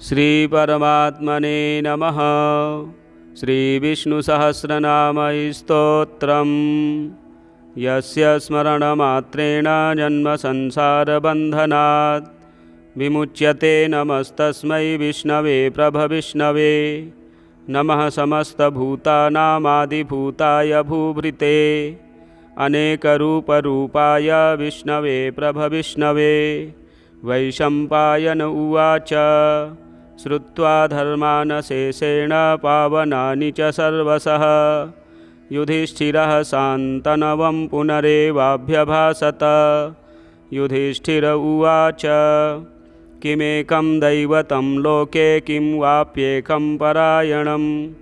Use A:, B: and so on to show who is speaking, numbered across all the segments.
A: श्री परमात्मने नमः। श्री विष्णुसहस्रनाम स्तोत्रम्। यस्य स्मरणमात्रेण जन्म संसारबन्धनात् विमुच्यते नमस्तस्मै विष्णवे प्रभविष्णवे। नमः समस्तभूतानामादिभूताय भूभृते अनेकरूपरूपाय विष्णवे प्रभविष्णवे। वैशम्पायन उवाच श्रुत्वा धर्मानशेषेण पावनानि च सर्वशः युधिष्ठिरः शान्तनवं पुनरेवाभ्यभाषत। युधिष्ठिर उवाच किमेकं दैवतं लोके किं वाप्येकं परायणं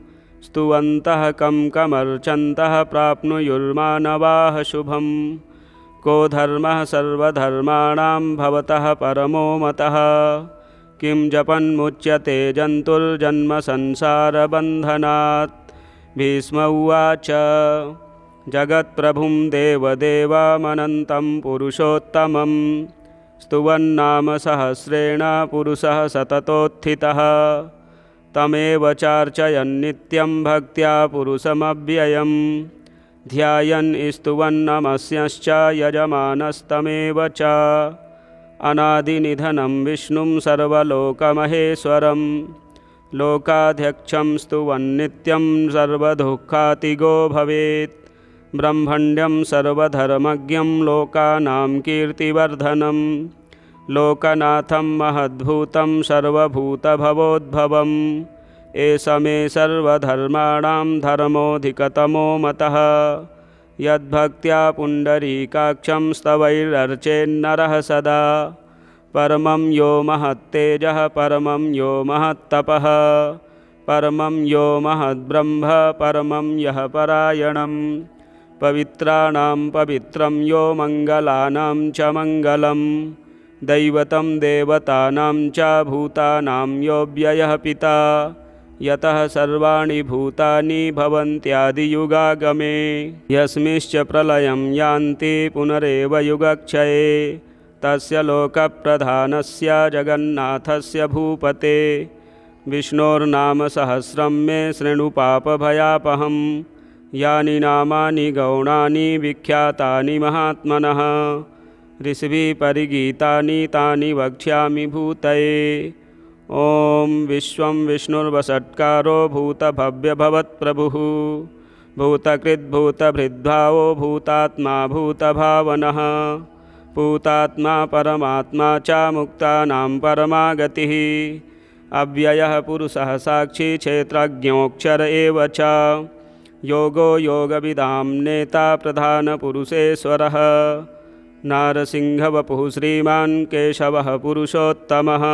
A: स्तुवन्तः कं कमर्चन्तः प्राप्नुयुर्मानवाः शुभम्। को धर्मः सर्वधर्माणां भवतः परमो मतः किं जपन्मुच्यते जन्तुर्जन्म संसारबन्धनात्। भीष्म उवाच जगत्प्रभुं देवदेवमनन्तं पुरुषोत्तमं स्तुवन्नाम सहस्रेण पुरुषः सततोत्थितः। तमेव चार्चयन्नित्यं भक्त्या पुरुषमव्ययम् ध्यायन् स्तुवन्नमस्यश्च यजमानस्तमेव च। अनादिनिधनं विष्णुं सर्वलोकमहेश्वरं लोकाध्यक्षं स्तुवन्नित्यं सर्वदुःखातिगो भवेत्। ब्रह्मण्यं सर्वधर्मज्ञं लोकानां कीर्तिवर्धनं लोकनाथं महद्भूतं सर्वभूतभवोद्भवम्। एष मे सर्वधर्माणां धर्मोऽधिकतमो मतः यद्भक्त्या पुण्डरीकाक्षं स्तवैरर्चेन्नरः सदा। परमं यो महत्तेजः परमं यो महत्तपः परमं यो महद्ब्रह्म परमं यः परायणं। पवित्राणां पवित्रं यो मङ्गलानां च मङ्गलं दैवतं देवतानां च भूतानां यो व्ययः पिता यतः सर्वाणि भूतानि भवन्त्यादियुगागमे। यस्मिंश्च प्रलयं यान्ति पुनरेव युगक्षये तस्य लोकप्रधानस्य जगन्नाथस्य भूपते। विष्णोर्नाम सहस्रं मे शृणु पापभयापहं यानि नामानि गौणानि विख्यातानि महात्मनः। ऋषिभिः परिगीतानि तानि वक्ष्यामि भूतये। ॐ विश्वं विष्णुर्वषट्कारो भूतभव्यभवत्प्रभुः भूतकृद्भूतभृद्भावो भूतात्मा भूतभावनः भूतात्मा परमात्मा च मुक्तानां परमा गतिः। अव्ययः पुरुषः साक्षी क्षेत्रज्ञोऽक्षर एव च योगो योगविदां नेता प्रधानपुरुषेश्वरः। नारसिंहवपुः श्रीमान् केशवः पुरुषोत्तमः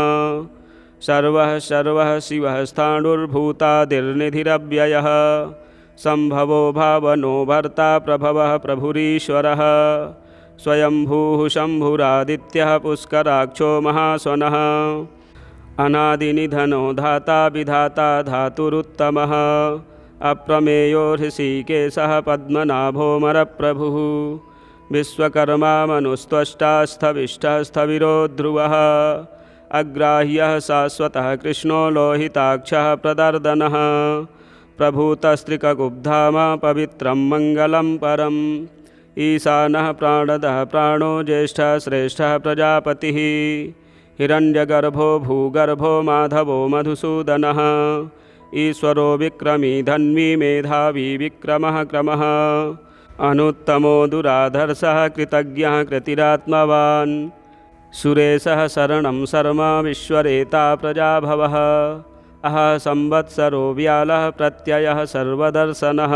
A: सर्वः सर्वः शिवः स्थाणुर्भूतादिर्निधिरव्ययः। सम्भवो भावनो भर्ता प्रभवः प्रभुरीश्वरः स्वयंभूः शम्भुरादित्यः पुष्कराक्षो महास्वनः। अनादिनिधनो धाता विधाता धातुरुत्तमः अप्रमेयो हृषीकेशः पद्मनाभोऽमरप्रभुः। विश्वकर्मा मनुस्त्वष्टा स्थविष्ठः स्थविरो ध्रुवः अग्राह्यः शाश्वतः कृष्णो लोहिताक्षः प्रदर्दनः। प्रभूतस्त्रिककुब्धाम पवित्रं मङ्गलं परम् ईशानः प्राणदः प्राणो ज्येष्ठः श्रेष्ठः प्रजापतिः। हिरण्यगर्भो भूगर्भो माधवो मधुसूदनः ईश्वरो विक्रमी धन्वी मेधावी विक्रमः क्रमः। अनुत्तमो दुराधर्षः कृतज्ञः कृतिरात्मवान् सुरेशः शरणं शर्म विश्वरेता प्रजाभवः। अहः संवत्सरो व्यालः प्रत्ययः सर्वदर्शनः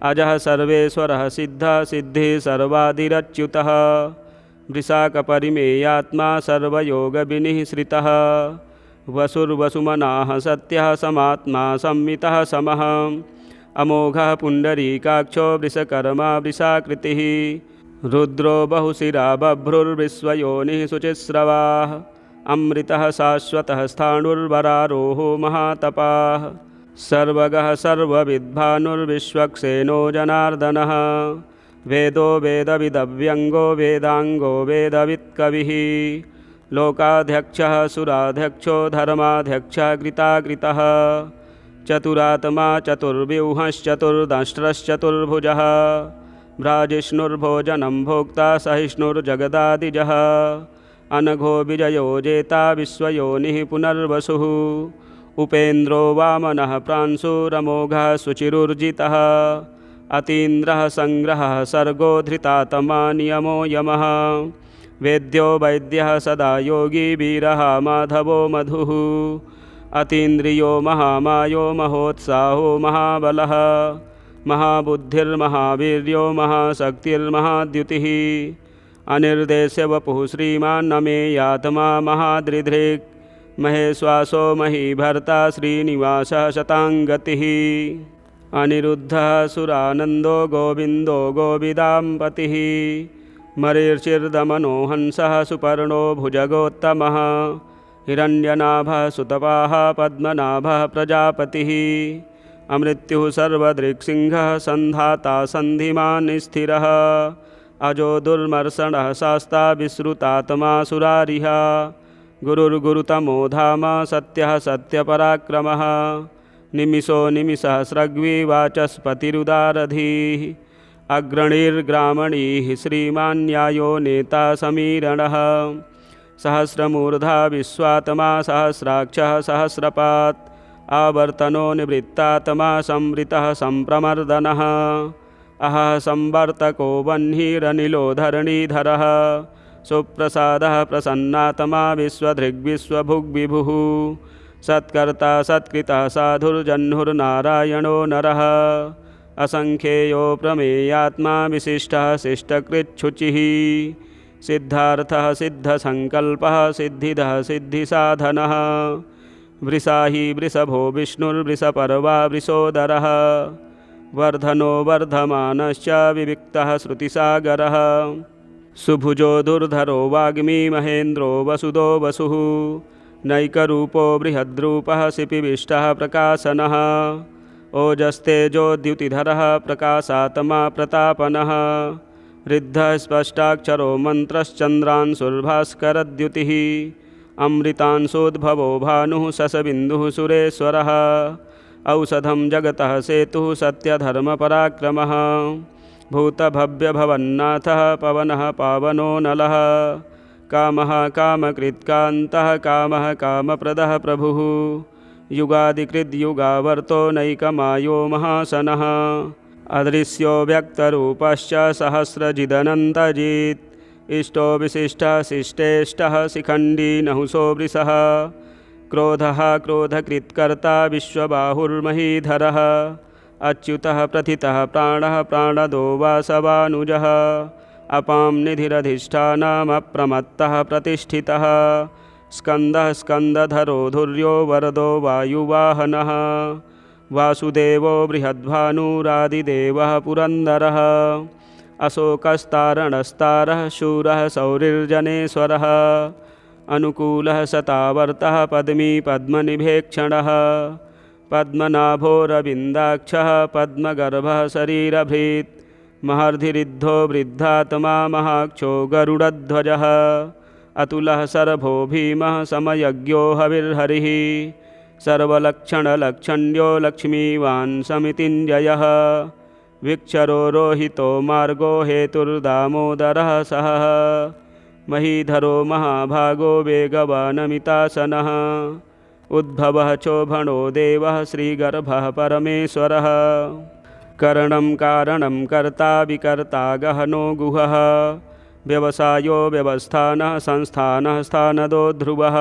A: अजः सर्वेश्वरः सिद्धः सिद्धिः सर्वादिरच्युतः। वृषाकपरिमेयात्मा सर्वयोगविनिःश्रितः वसुर्वसुमनाः सत्यः समात्मा संमितः समः। अमोघः पुण्डरीकाक्षो वृषकर्मा वृषाकृतिः रुद्रो बहुशिरा बभ्रुर्विश्वयोनिः शुचिस्रवाः। अमृतः शाश्वतः स्थाणुर्वरारोहो महातपाः सर्वगः सर्वविद्भानुर्विश्वक्सेनो जनार्दनः। वेदो वेदविदव्यङ्गो वेदाङ्गो वेदवित्कविः लोकाध्यक्षः सुराध्यक्षो धर्माध्यक्षः कृताकृतः चतुरात्मा चतुर्व्यूहश्चतुर्दंष्ट्रश्चतुर्भुजः भ्राजिष्णुर्भोजनं भोक्ता सहिष्णुर्जगदादिजः अनघो विजयो जेता विश्वयोनिः पुनर्वसुः उपेन्द्रो वामनः प्रांशुरमोघः शुचिरुर्जितः अतीन्द्रः संग्रहः सर्गो धृतात्मा नियमो यमः वेद्यो वैद्यः सदा योगी वीरः माधवो मधुः अतीन्द्रियो महामायो महोत्साहो महाबलः महाबुद्धिर्महावीर्यो महाशक्तिर्महाद्युतिः अनिर्देश्य वपुः श्रीमान्नमेयात्मा महादृधृक् महेश्वासो महीभर्ता श्रीनिवासः शताङ्गतिः अनिरुद्धः सुरानन्दो गोविन्दो गोविदाम्पतिः मरीर्षिर्दमनो हंसः सुपर्णो भुजगोत्तमः हिरण्यनाभः सुतपाः पद्मनाभः प्रजापतिः अमृत्युः सर्वदृक्सिंहः सन्धाता सन्धिमान् स्थिरः अजो दुर्मर्षणः शास्ता विश्रुतात्मा सुरारिः गुरुर्गुरुतमो धाम सत्यः सत्यपराक्रमः निमिषो निमिषसहस्रग्वी वाचस्पतिरुदारधीः अग्रणीर्ग्रामणीः श्रीमान् न्यायो नेता समीरणः सहस्रमूर्धा विश्वात्मा सहस्राक्षः सहस्रपात् आवर्तनो निवृत्तात्मा संवृतः सम्प्रमर्दनः अहः संवर्तको वह्निरनिलो धरणीधरः सुप्रसादः प्रसन्नात्मा विश्वधृग्विश्वभुग्विभुः सत्कर्ता सत्कृतः साधुर्जह्नुर्नारायणो नरः असंख्येयो प्रमेयात्मा विशिष्टः शिष्टकृच्छुचिः सिद्धार्थः सिद्धसंकल्पः सिद्धिदः सिद्धिसाधनः वृषाही वृषभो विष्णुर्वृषपर्वा वृषोदरः वर्धनो वर्धमानश्च विविक्तः श्रुतिसागरः सुभुजो दुर्धरो वाग्मी महेन्द्रो वसुदो वसुः नैकरूपो बृहद्रूपः शिपिविष्टः प्रकाशनः ओजस्तेजोद्युतिधरः प्रकाशात्मा प्रतापनः ऋद्धः स्पष्टाक्षरो मन्त्रश्चन्द्रांशुर्भास्करद्युतिः अमृतांशोद्भवो भानुः शशबिन्दुः सुरेश्वरः औषधं जगतः सेतुः सत्यधर्मपराक्रमः भूतभव्यभवन्नाथः पवनः पावनो नलः कामः कामकृत्कान्तः कामः कामप्रदः प्रभुः युगादिकृद्युगावर्तो नैकमायो महासनः अदृश्यो व्यक्तरूपश्च सहस्रजिदनन्तजित् इष्टो विशिष्टः शिष्टेष्टः शिखण्डी नहुषो वृषः क्रोधः क्रोधकृत्कर्ता विश्वबाहुर्महीधरः अच्युतः प्रथितः प्राणः प्राणदो वासवानुजः अपां निधिरधिष्ठानमप्रमत्तः प्रतिष्ठितः स्कन्दः स्कन्दधरो धुर्यो वरदो वायुवाहनः वासुदेवो बृहद्भानुरादिदेवः पुरन्दरः अशोकस्तारणस्तारः शूरः सौरिर्जनेश्वरः अनुकूलः शतावर्तः पद्मी पद्मनिभेक्षणः पद्मनाभोरविन्दाक्षः पद्मगर्भः शरीरभृत् महर्धिरिद्धो वृद्धात्मा महाक्षो गरुडध्वजः अतुलः शरभो भीमः समयज्ञो हविर्हरिः सर्वलक्षणलक्षण्यो लक्ष्मीवान् समितिञ्जयः विक्षरो रोहितो मार्गो हेतुर्दामोदरः सहः महीधरो महाभागो वेगवानमितासनः उद्भवः चोभणो देवः श्रीगर्भः परमेश्वरः करणं कारणं कर्ता विकर्ता गहनो गुहः व्यवसायो व्यवस्थानः संस्थानः स्थानदो ध्रुवः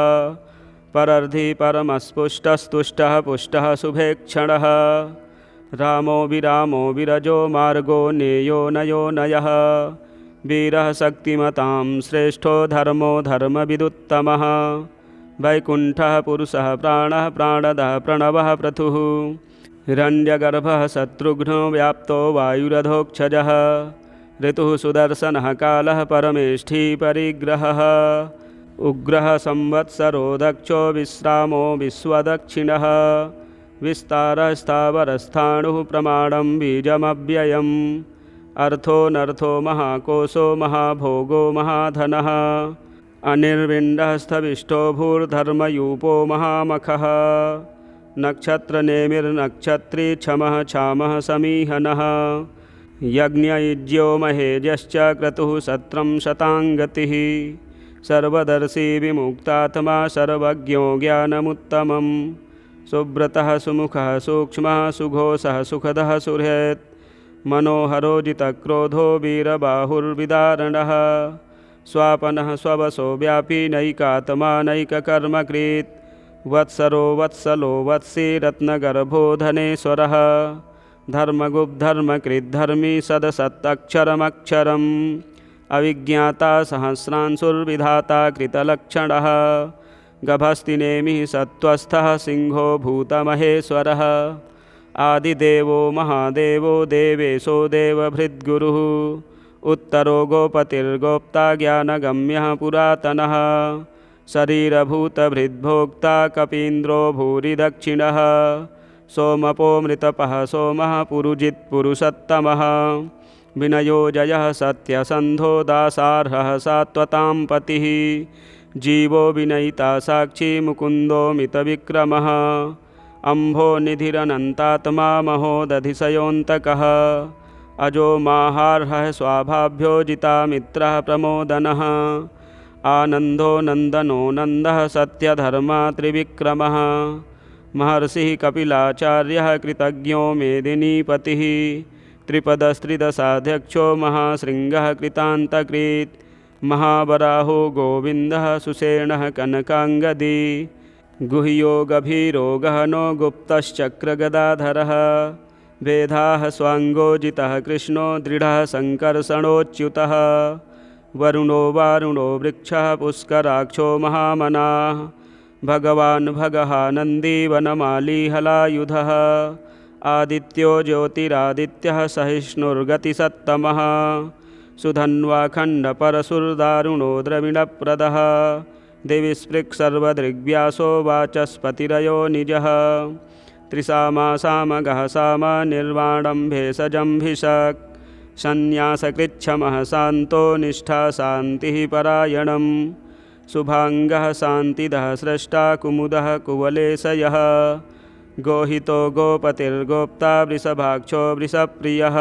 A: परर्धि परमस्पुष्टस्तुष्टः पुष्टः शुभेक्षणः रामो विरामो विरजो मार्गो नेयो नयो नयः वीरः शक्तिमतां श्रेष्ठो धर्मो धर्मविदुत्तमः वैकुण्ठः पुरुषः प्राणः प्राणदः प्रणवः प्रथुः हिरण्यगर्भः शत्रुघ्नो व्याप्तो वायुरधोक्षजः ऋतुः सुदर्शनः कालः परमेष्ठी परिग्रहः उग्रः संवत्सरो दक्षो विश्रामो विश्वदक्षिणः विस्तारः स्थावरस्थाणुः प्रमाणं बीजमव्ययम् अर्थो नर्थो महाकोशो महाभोगो महाधनः अनिर्विण्डः स्थविष्टो भूर्धर्मयूपो महामखः नक्षत्रनेमिर्नक्षत्री क्षमः क्षामः समीहनः यज्ञयुज्यो महेजश्च क्रतुः सत्रं शताङ्गतिः सर्वदर्शी विमुक्तात्मा सर्वज्ञो ज्ञानमुत्तमं सुब्रतः सुमुखः सूक्ष्मः सुघोषः सुखदः सुहृत् मनोहरो जितक्रोधो वीरबाहुर्विदारणः स्वापनः स्ववसो व्यापी नैकात्मा नैककर्मकृत् वत्सरो वत्सलो वत्सी रत्नगर्भो धनेश्वरः धर्मगुप्धर्मकृद्धर्मी सदसत्तक्षरमक्षरम् अविज्ञाता सहस्रांशुर्विधाता कृतलक्षणः गभस्तिनेमिः सत्त्वस्थः सिंहो भूतमहेश्वरः आदिदेवो महादेवो देवेशो देवभृद्गुरुः उत्तरो गोपतिर्गोप्ता ज्ञानगम्यः पुरातनः शरीरभूतभृद्भोक्ता कपीन्द्रो भूरि दक्षिणः सोमपो मृतपः सोमः पुरुजित्पुरुषोत्तमः विनयो जयः सत्यसन्धो दासार्हः सात्वतां पतिः जीवो विनयिता साक्षी मुकुन्दो मितविक्रमः अम्भो निधिरनन्तात्मा महोदधिशयोऽन्तकः अजो माहार्हः स्वाभाभ्यो जितामित्रः प्रमोदनः आनन्दो नन्दनो नन्दः सत्यधर्मा त्रिविक्रमः महर्षिः कपिलाचार्यः कृतज्ञो मेदिनीपतिः त्रिपदस्त्रिदशाध्यक्षो महाशृङ्गः कृतान्तकृत् महावराहो गोविन्दः सुषेणः कनकाङ्गदी गुह्यो गभीरो गहनो गुप्तश्चक्रगदाधरः वेदाः स्वाङ्गोजितः कृष्णो दृढः सङ्कर्षणोच्युतः वरुणो वारुणो वृक्षः पुष्कराक्षो महामनाः भगवान् भगः नन्दी वनमाली हलायुधः आदित्यो ज्योतिरादित्यः सहिष्णुर्गतिसत्तमः सुधन्वाखण्डपरशुर्दारुणो द्रविणप्रदः दिविस्पृक्सर्वदृग्व्यासो वाचस्पतिरयो निजः त्रिसामासामगः साम निर्वाणं भेषजम्भिषक् संन्यासकृच्छमः शान्तो निष्ठा शान्तिः परायणं शुभाङ्गः शान्तिदः स्रष्टा कुमुदः कुवलेशयः गोहितो गोपतिर्गोप्ता वृषभाक्षो वृषप्रियः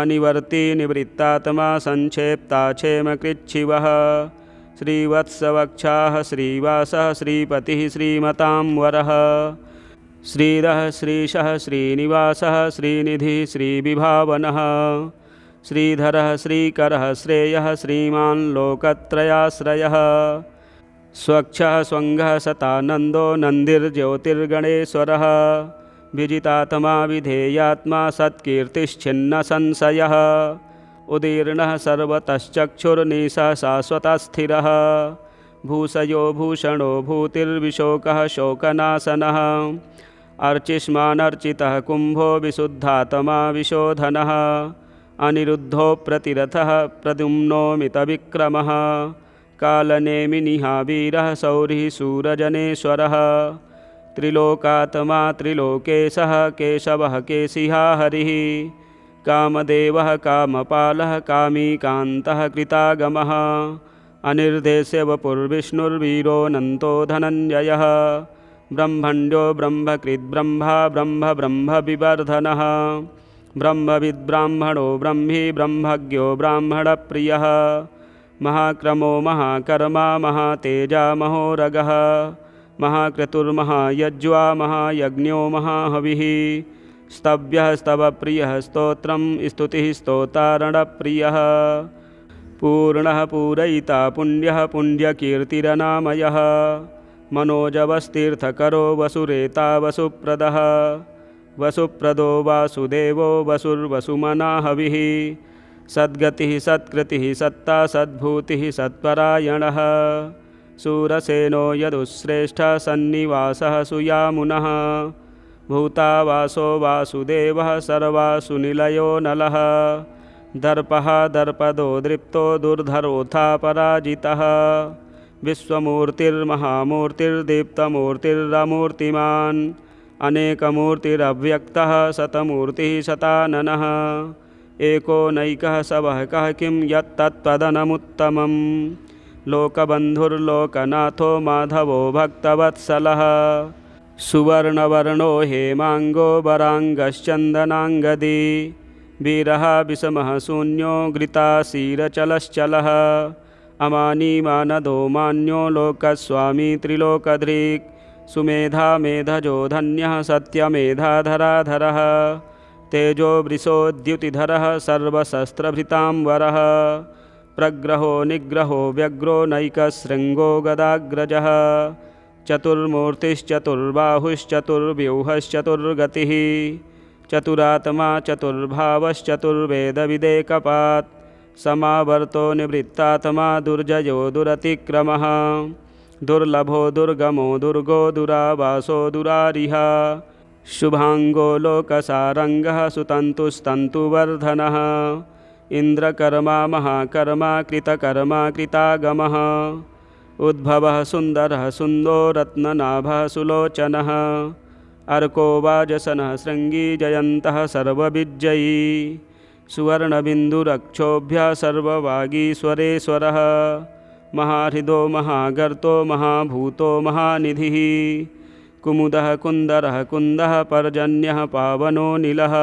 A: अनिवर्ती निवृत्तात्मा संक्षेप्ता क्षेमकृच्छिवः श्रीवत्सवक्षाः श्रीवासः श्रीपतिः श्रीमतां वरः श्रीधः श्रीशः श्रीनिवासः श्रीनिधिः श्रीविभावनः श्रीधरः श्रीकरः श्रेयः श्रीमान् लोकत्रयाश्रयः स्वक्षः स्वङ्गः सतानन्दो नन्दिर्ज्योतिर्गणेश्वरः विजितात्मा विधेयात्मा सत्कीर्तिश्छिन्नसंशयः उदीर्णः सर्वतश्चक्षुर्निशः शाश्वतस्थिरः भूषयो भूषणो भूतिर्विशोकः शोकनाशनः अर्चिष्मानर्चितः कुम्भो विशुद्धात्मा विशोधनः अनिरुद्धो प्रतिरथः प्रद्युम्नो मितविक्रमः कालनेमिनिः वीरः शौरिः शूरजनेश्वरः त्रिलोकात्मा त्रिलोकेशः केशवः केशिहा हरिः कामदेवः कामपालः कामीकान्तः कृतागमः अनिर्देश्य वपुर्विष्णुर्वीरोऽनन्तो धनञ्जयः ब्रह्मण्यो ब्रह्मकृद्ब्रह्मा ब्रह्मविवर्धनः ब्रह्मविद्ब्राह्मणो ब्रह्मी ब्रह्मज्ञो ब्राह्मणप्रियः महाक्रमो महाकर्मा महातेजा महोरगः महाक्रतुर्महायज्वा महायज्ञो महाहविः स्तव्यः स्तवप्रियः स्तोत्रं स्तुतिः स्तोतारणप्रियः पूर्णः पूरयिता पुण्यः पुण्यकीर्तिरनामयः मनोजवस्तीर्थकरो वसुरेता वसुप्रदः वसुप्रदो वासुदेवो वसुर्वसुमना हविः सद्गतिः सत्कृतिः सत्ता सद्भूतिः सत्परायणः शूरसेनो यदुश्रेष्ठः सन्निवासः सुयामुनः भूतावासो वासुदेवः सर्वासुनिलयो नलः दर्पः दर्पदो दृप्तो दुर्धरोऽथा पराजितः विश्वमूर्तिर्महामूर्तिर्दीप्तमूर्तिरमूर्तिमान् अनेकमूर्तिरव्यक्तः शतमूर्तिः शताननः एको नैकः सवः कः किं यत्तत्त्वदनमुत्तमम् लोकबन्धुर्लोकनाथो माधवो भक्तवत्सलः सुवर्णवर्णो हेमाङ्गो वराङ्गश्चन्दनाङ्गदी वीरः विषमः शून्यो घृताशीरचलश्चलः अमानीमानदो मान्यो लोकस्वामी त्रिलोकधृक् सुमेधा मेधजो धन्यः सत्यमेधाधराधरः तेजो वृषोद्युतिधरः सर्वशस्त्रभृताम्बरः प्रग्रहो निग्रहो व्यग्रो नैकशृङ्गो गदाग्रजः चतुर्मूर्तिश्चतुर्बाहुश्चतुर्व्यूहश्चतुर्गतिः चतुरात्मा चतुर्भावश्चतुर्वेदविदेकपात् समावर्तो निवृत्तात्मा दुर्जयो दुरतिक्रमः दुर्लभो दुर्गमो दुर्गो दुरावासो दुरारिः शुभांगो लोकसारंगः सुतन्तुस्तन्तुवर्धनः इन्द्रकर्मा महाकर्मा कृतकर्मा कृतागमः उद्भवः सुन्दरः सुन्दो रत्ननाभः सुलोचनः अर्को वाजसनः शृङ्गी जयन्तः सर्वविजयी सुवर्णबिन्दुरक्षोभ्यः सर्ववागीश्वरेश्वरः महाहृदो महागर्तो महाभूतो महानिधिः कुमुदः कुन्दरः कुन्दः पर्जन्यः पावनो नीलः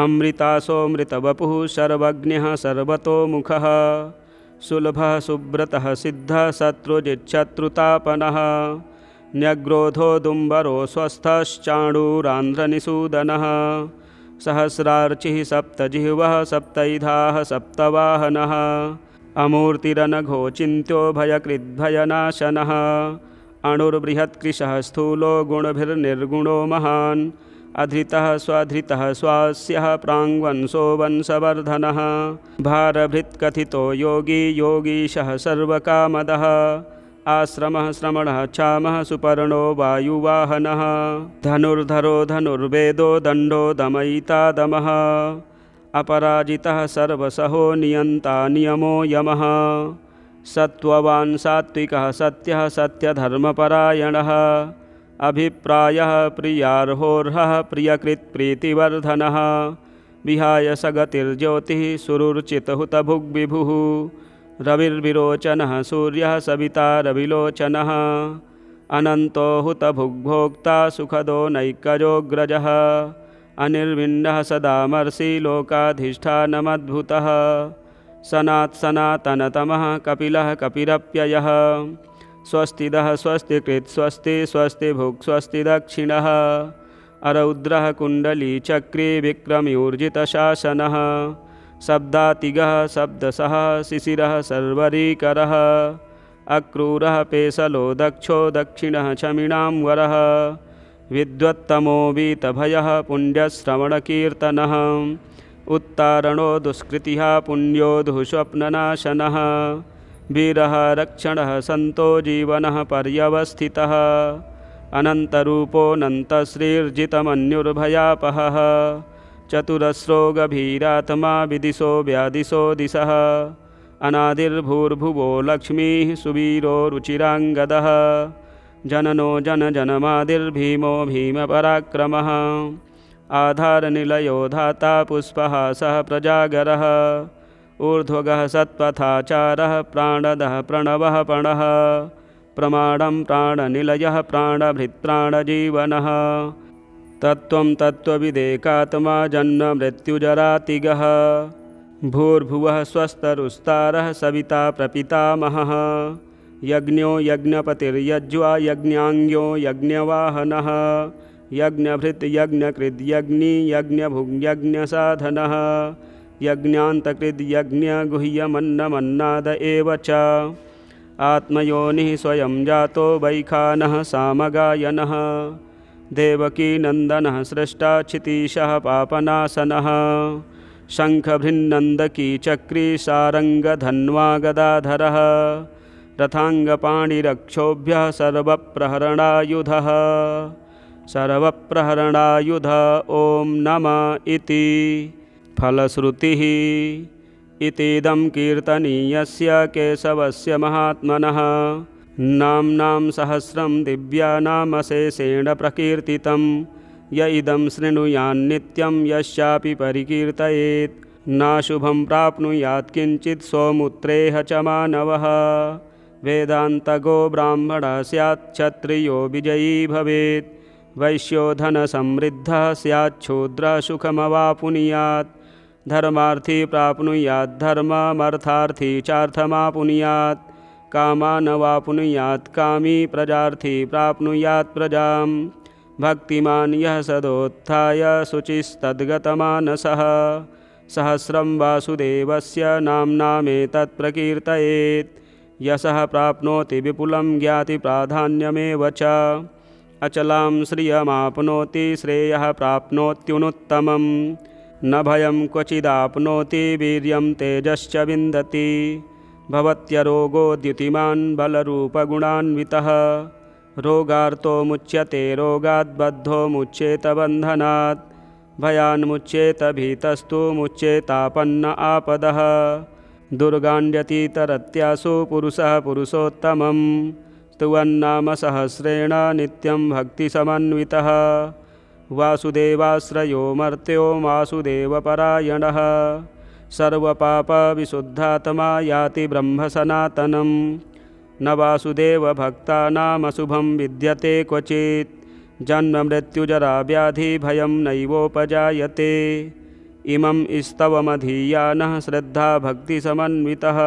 A: अमृतासोऽमृतवपुः सर्वज्ञः सर्वतोमुखः सुलभः सुब्रतः सिद्धः शत्रुजिच्छत्रुतापनः न्यग्रोधो दुम्बरो स्वस्थश्चाणूरान्ध्रनिषूदनः सहस्रार्चिः सप्तजिह्वः सप्तैधाः सप्तवाहनः अमूर्तिरनघो चिन्त्यो भयकृद्भयनाशनः अणुर्बृहत्कृशः स्थूलो गुणभिर्निर्गुणो महान् अधृतः स्वधृतः स्वास्यः प्राङ्वंशो वंशवर्धनः भारभृत्कथितो योगी योगीशः सर्वकामदः आश्रमः श्रमणः क्षामः सुपर्णो वायुवाहनः धनुर्धरो धनुर्वेदो दण्डो दमयिता दमः अपराजितः सर्वसहो नियन्ता नियमो यमः सत्त्ववान् सात्विकः सत्यः सत्यधर्मपरायणः अभिप्रायः प्रियार्होर्हः प्रियकृत्प्रीतिवर्धनः विहाय सगतिर्ज्योतिः सुरुचितहुतभुग्विभुः रविर्विरोचनः सूर्यः सविता रविलोचनः अनन्तो हुतभुग्भोक्ता सुखदो नैकजोऽग्रजः अनिर्विण्णः सदामर्षि लोकाधिष्ठानमद्भुतः सनातनतमः कपिलः कपिरप्ययः स्वस्तिदः स्वस्तिकृत् स्वस्ति स्वस्ति भुक् स्वस्ति दक्षिणः अरौद्रः कुण्डलीचक्री विक्रम्यूर्जितशासनः शब्दातिगः शब्दसः शिशिरः सर्वरीकरः अक्रूरः पेशलो दक्षो दक्षिणः क्षमिणां वरः विद्वत्तमो वीतभयः पुण्यश्रवणकीर्तनः उत्तारणो दुष्कृतिः पुण्यो दुःस्वप्ननाशनः वीरः रक्षणः सन्तो जीवनः पर्यवस्थितः अनन्तरूपोऽनन्तश्रीर्जितमन्युर्भयापहः चतुरस्रो गभीरात्मा विदिशो व्यादिशो दिशः अनादिर्भूर्भुवो लक्ष्मीः सुवीरो रुचिराङ्गदः जननो जनजनमादिर्भीमो भीमपराक्रमः आधारनिलयो धाता पुष्पहासः प्रजागरः ऊर्ध्वगः सत्पथाचारः प्राणदः प्रणवः पणः प्रमाणं प्राणनिलयः प्राणभृत्प्राणजीवनः तत्त्वं तत्त्वविदेकात्मा जन्ममृत्युजरातिगः भूर्भुवः स्वस्तरुस्तारः सविता प्रपितामहः यज्ञो यज्ञपतिर्यज्वा यज्ञाङ्ग्यो यज्ञवाहनः यज्ञभृत् यज्ञकृद् यज्ञी यज्ञभुग्यज्ञसाधनः यज्ञान्तकृद् यज्ञगुह्यमन्नमन्नाद एव च आत्मयोनिः स्वयं जातो वैखानः सामगायनः देवकीनन्दनः स्रष्टा क्षितीशः पापनाशनः शङ्खभृन्नन्दकी चक्री सारङ्गधन्वा गदाधरः रथाङ्गपाणिरक्षोभ्यः सर्वप्रहरणायुधः सर्वप्रहरणायुध ॐ नमः इति फलश्रुतिः इतीदं कीर्तनीयस्य केशवस्य महात्मनः नाम्नां सहस्रं दिव्यानामशेषेण प्रकीर्तितं य इदं शृणुयान्नित्यं यश्चापि परिकीर्तयेत् नाशुभं प्राप्नुयात् किञ्चित् स्वमुत्रेह च मानवः। वेदान्तगो ब्राह्मणः स्यात् क्षत्रियो विजयी भवेत्। वैश्यो धनसमृद्धः स्यात् शूद्रः सुखमवाप्नुयात्। धर्मार्थी प्राप्नुयात् धर्ममर्थार्थी चार्थमाप्नुयात्। कामानवाप्नुयात् कामी प्रजार्थी प्राप्नुयात् प्रजाम्। भक्तिमान् यः सदोत्थाय शुचिस्तद्गतमानसः। सहस्रं वासुदेवस्य नाम्नामेतत् प्रकीर्तयेत्। यशः प्राप्नोति विपुलं ज्ञाति प्राधान्यमेव च। अचलां श्रियमाप्नोति श्रेयः प्राप्नोत्युनुत्तमम्। न भयं क्वचिदाप्नोति वीर्यं तेजश्च विन्दति। भवत्यरोगो द्युतिमान् बलरूपगुणान्वितः। रोगार्तो मुच्यते रोगात् बद्धो मुच्येत बन्धनात्। भयान्मुच्येत भीतस्तु मुच्येतापन्न आपदः। दुर्गाण्यतितरत्यासु पुरुषः पुरुषोत्तमं। स्तुवन्नाम सहस्रेण नित्यं भक्तिसमन्वितः। वासुदेवाश्रयो मर्त्यो वासुदेवपरायणः। सर्वपापविशुद्धात्मा याति ब्रह्मसनातनं। न वासुदेवभक्तानामशुभं विद्यते क्वचित्। जन्ममृत्युजराव्याधिभयं नैवोपजायते। इमं स्तवमधीयानः श्रद्धा भक्तिसमन्वितः।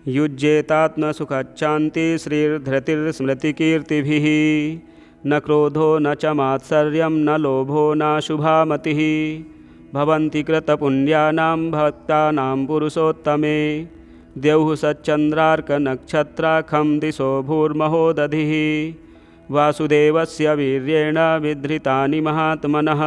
A: युज्येतात्मसुखच्छान्ति श्रीर्धृतिर्स्मृतिकीर्तिभिः। न क्रोधो न च मात्सर्यं न लोभो नाशुभा मतिः। भवन्ति कृतपुण्यानां भक्तानां पुरुषोत्तमे। द्यौः सच्चन्द्रार्कनक्षत्राखं दिशो भूर्महोदधिः। वासुदेवस्य वीर्येण विधृतानि महात्मनः।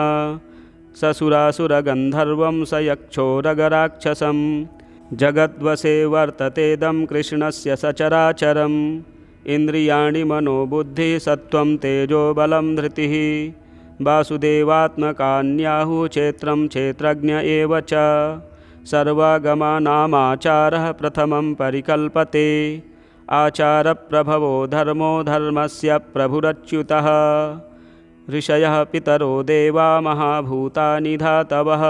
A: ससुरासुरगन्धर्वं स यक्षोरगराक्षसं। जगद्वशे वर्ततेदं कृष्णस्य सचराचरम्। इन्द्रियाणि मनोबुद्धिः सत्त्वं तेजो बलं धृतिः। वासुदेवात्मकान्याहुः क्षेत्रं क्षेत्रज्ञ एव च। सर्वागमानामाचारः प्रथमं परिकल्पते। आचारप्रभवो धर्मो धर्मस्य प्रभुरच्युतः। ऋषयः पितरो देवा महाभूतानि धातवः।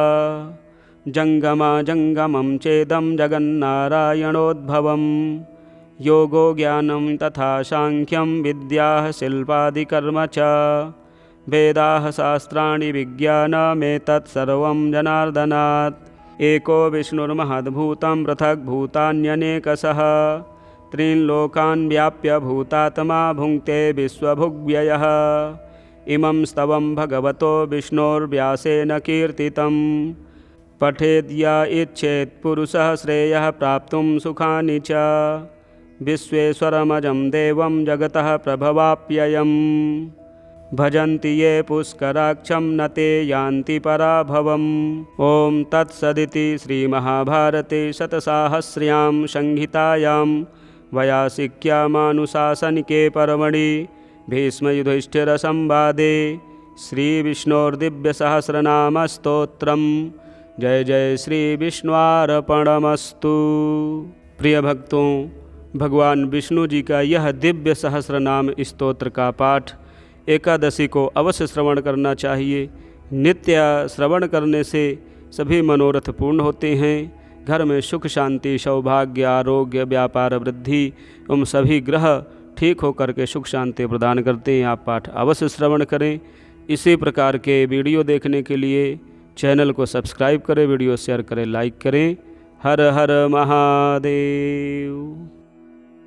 A: जङ्गमं चेदं जगन्नारायणोद्भवम्। योगो ज्ञानं तथा सांख्यं विद्याः शिल्पादिकर्म च। वेदाः शास्त्राणि विज्ञानमेतत् सर्वं जनार्दनात्। एको विष्णुर्महद्भूतं पृथग्भूतान्यनेकशः। त्रीन् लोकान् व्याप्य भूतात्मा भुङ्क्ते विश्वभुग्व्ययः। इमं स्तवं भगवतो विष्णोर्व्यासेन कीर्तितं। पठेद्य इच्छेत् पुरुषः श्रेयः प्राप्तुं सुखानि च। विश्वेश्वरमजं देवं जगतः प्रभवाप्ययम्। भजन्ति ये पुष्कराक्षं न ते यान्ति पराभवम्। ॐ तत्सदिति श्रीमहाभारते शतसाहस्र्यां संहितायां वयासिक्यामानुशासनिके पर्वणि भीष्मयुधिष्ठिरसंवादे श्रीविष्णोर्दिव्यसहस्रनामस्तोत्रम् जय जय श्री विष्णुर्पणमस्तु। प्रिय भक्तों, भगवान विष्णु जी का यह दिव्य सहस्रनाम स्तोत्र का पाठ एकादशी को अवश्य श्रवण करना चाहिए। नित्य श्रवण करने से सभी मनोरथ पूर्ण होते हैं। घर में सुख शांति सौभाग्य आरोग्य व्यापार वृद्धि एवं सभी ग्रह ठीक होकर के सुख शांति प्रदान करते हैं। आप पाठ अवश्य श्रवण करें। इसी प्रकार के वीडियो देखने के लिए चैनल को सब्सक्राइब करें, वीडियो शेयर करें, लाइक करें। हर हर महादेव।